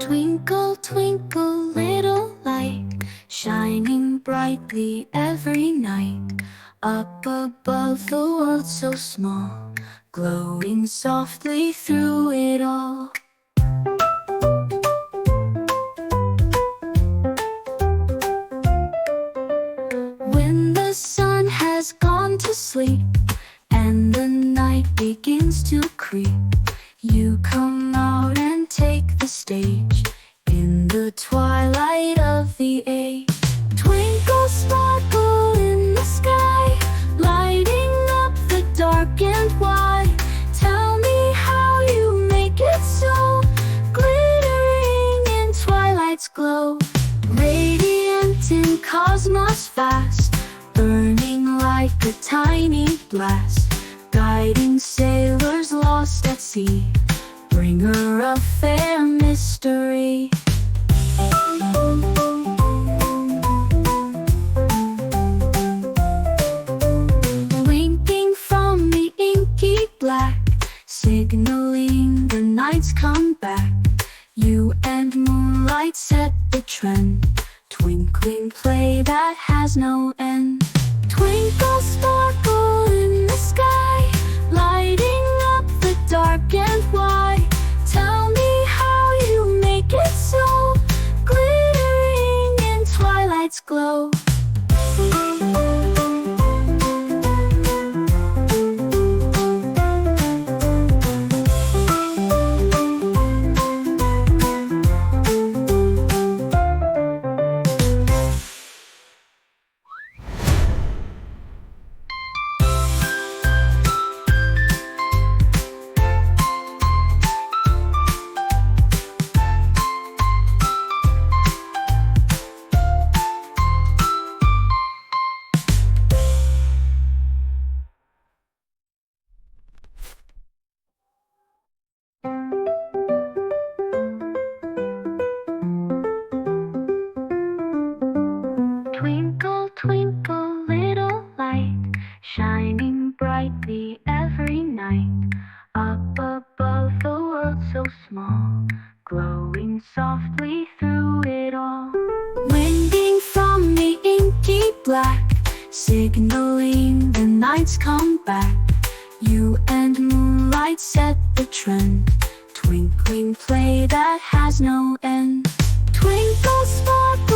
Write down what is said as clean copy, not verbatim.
Twinkle, twinkle, little light, shining brightly every night. Up above the world so small, glowing softly through it all. When the sun has gone to sleep and the night begins to creep, you come out and take the stage in the twilight of the age. Twinkle, sparkle in the sky, lighting up the dark and wide. Tell me how you make it so, glittering in twilight's glow. Radiant in cosmos vast, burning like a tiny blast, guiding sailors lost at sea, bringer of fair mystery. Blinking from the inky black, signaling the night's come back. You and moonlight set the trend, twinkling play that has no end. Twinkle, sparkle in the sky, lighting up the dark and wide. Tell me how you make it so, glittering in twilight's glow. Twinkle, twinkle, little light, shining brightly every night. Up above the world so small, glowing softly through it all. Winding from the inky black, signaling the night's come back. You and moonlight set the trend, twinkling play that has no end. Twinkle, sparkle